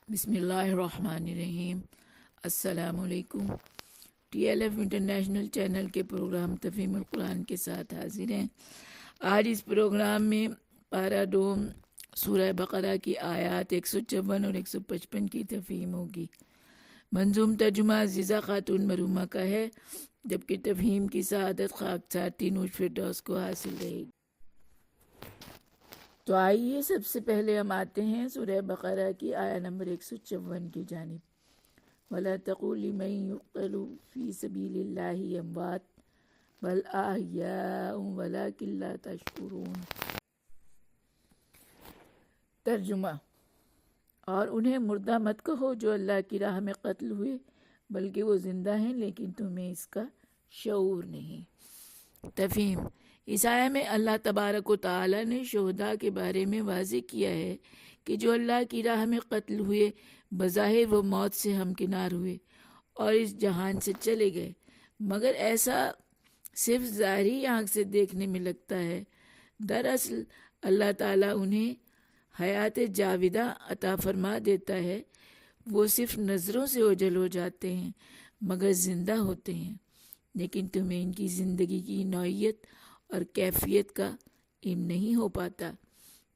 بسم اللہ الرحمن الرحیم۔ السلام علیکم۔ TLF انٹرنیشنل چینل کے پروگرام تفہیم القرآن کے ساتھ حاضر ہیں۔ آج اس پروگرام میں پارہ دوم سورہ بقرہ کی آیات 154 اور 155 کی تفہیم ہوگی۔ منظوم ترجمہ عزیزہ خاتون مرحومہ کا ہے، جبکہ تفہیم کی سعادت خاکسار تینوش فردوس کو حاصل رہے گی۔ تو آئیے سب سے پہلے ہم آتے ہیں سورہ بقرہ کی آیہ نمبر 154 کی جانب۔ وَلَا تَقُولُ لِمَن يُقْتَلُ فِي سَبِيلِ اللَّهِ أَمْوَاتٌ بَلْ أَحْيَاءٌ وَلَٰكِن لَّا تَشْعُرُونَ۔ ترجمہ: اور انہیں مردہ مت کہو جو اللہ کی راہ میں قتل ہوئے، بلکہ وہ زندہ ہیں لیکن تمہیں اس کا شعور نہیں۔ تفہیم: اس آیہ میں اللہ تبارک و تعالی نے شہداء کے بارے میں واضح کیا ہے کہ جو اللہ کی راہ میں قتل ہوئے بظاہر وہ موت سے ہمکنار ہوئے اور اس جہان سے چلے گئے، مگر ایسا صرف ظاہری آنکھ سے دیکھنے میں لگتا ہے۔ دراصل اللہ تعالیٰ انہیں حیات جاودہ عطا فرما دیتا ہے، وہ صرف نظروں سے اوجھل ہو جاتے ہیں مگر زندہ ہوتے ہیں، لیکن تمہیں ان کی زندگی کی نوعیت اور کیفیت کا علم نہیں ہو پاتا،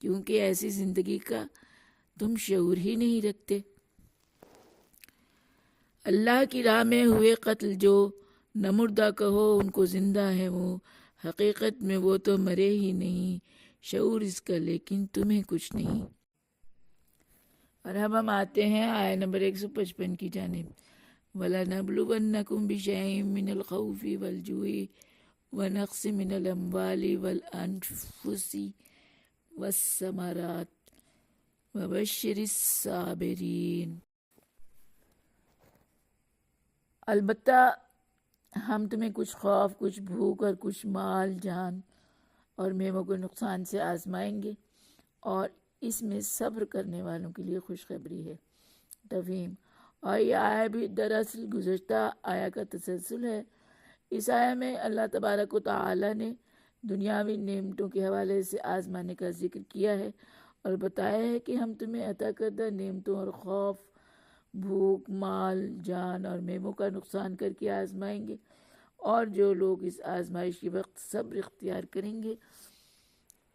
کیونکہ ایسی زندگی کا تم شعور ہی نہیں رکھتے۔ اللہ کی راہ میں ہوئے قتل جو نہ مردہ کہو ان کو زندہ ہیں، وہ حقیقت میں وہ تو مرے ہی نہیں، شعور اس کا لیکن تمہیں کچھ نہیں۔ اور اب ہم آتے ہیں آیہ نمبر 155 کی جانب۔ وَلَنَبْلُوَنَّكُمْ بِشَيْءٍ مِّنَ الْخَوْفِ وَالْجُوعِ وَنَقْصٍ مِّنَ الْأَمْوَالِ وَالْأَنفُسِ وَالثَّمَرَاتِ وَبَشِّرِ الصَّابِرِينَ۔ البتہ ہم تمہیں کچھ خوف، کچھ بھوک اور کچھ مال، جان اور میووں کو نقصان سے آزمائیں گے، اور اس میں صبر کرنے والوں کے لیے خوشخبری ہے۔ تفہیم: اور یہ آیہ بھی دراصل گزشتہ آیہ کا تسلسل ہے۔ اس آیہ میں اللہ تبارک و تعالی نے دنیاوی نعمتوں کے حوالے سے آزمانے کا ذکر کیا ہے اور بتایا ہے کہ ہم تمہیں عطا کردہ نعمتوں اور خوف، بھوک، مال، جان اور میووں کا نقصان کر کے آزمائیں گے، اور جو لوگ اس آزمائش کے وقت صبر اختیار کریں گے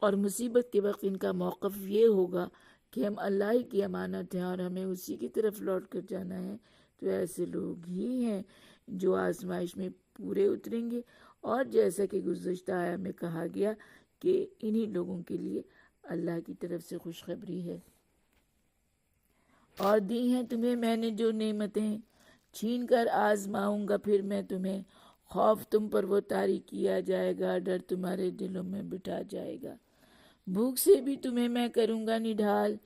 اور مصیبت کے وقت ان کا موقف یہ ہوگا کہ ہم اللہ ہی کی امانت ہیں اور ہمیں اسی کی طرف لوٹ کر جانا ہے، تو ایسے لوگ ہی ہیں جو آزمائش میں پورے اتریں گے، اور جیسا کہ گزشتہ آیہ میں کہا گیا کہ انہی لوگوں کے لیے اللہ کی طرف سے خوشخبری ہے۔ اور دی ہیں تمہیں میں نے جو نعمتیں، چھین کر آزماؤں گا پھر میں تمہیں، خوف تم پر وہ طاری کیا جائے گا، ڈر تمہارے دلوں میں بٹھا جائے گا۔ بھوک سے بھی تمہیں میں کروں گا نڈھال،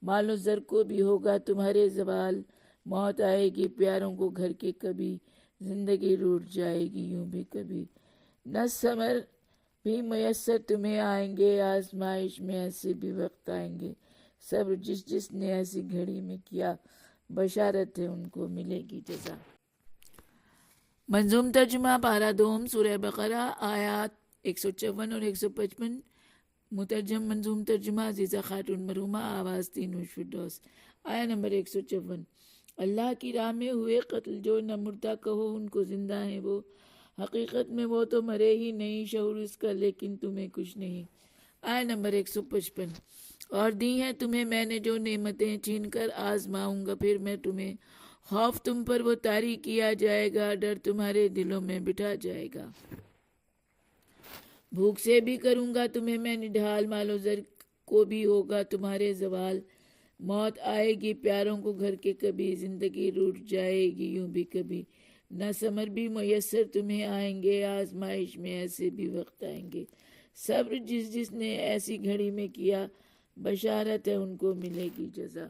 مال و زر کو بھی ہوگا تمہارے زوال، موت آئے گی پیاروں کو گھر کے کبھی، زندگی روٹ جائے گی یوں بھی کبھی، نہ ثمر بھی میسر تمہیں آئیں گے، آزمائش میں ایسے بھی وقت آئیں گے، صبر جس جس نے ایسی گھڑی میں کیا، بشارت ہے ان کو ملے گی جزا۔ منظوم ترجمہ پارہ دوم سورہ بقرہ آیات 154 اور 155۔ مترجم منظوم ترجمہ عزیزہ خاتون مرحومہ، آواز تینوش فردوس۔ آیہ نمبر 154۔ اللہ کی راہ میں ہوئے قتل جو نہ مردہ کہو ان کو زندہ ہیں، وہ حقیقت میں وہ تو مرے ہی نہیں، شعور اس کا لیکن تمہیں کچھ نہیں۔ آیہ نمبر 155۔ اور دی ہیں تمہیں میں نے جو نعمتیں، چھین کر آزماؤں گا پھر میں تمہیں، خوف تم پر وہ طاری کیا جائے گا، ڈر تمہارے دلوں میں بٹھا جائے گا۔ بھوک سے بھی کروں گا تمہیں میں نڈھال، مال و زر کو بھی ہوگا تمہارے زوال، موت آئے گی پیاروں کو گھر کے کبھی، زندگی روٹ جائے گی یوں بھی کبھی، نہ ثمر بھی میسر تمہیں آئیں گے، آزمائش میں ایسے بھی وقت آئیں گے، صبر جس جس نے ایسی گھڑی میں کیا، بشارت ہے ان کو ملے گی جزا۔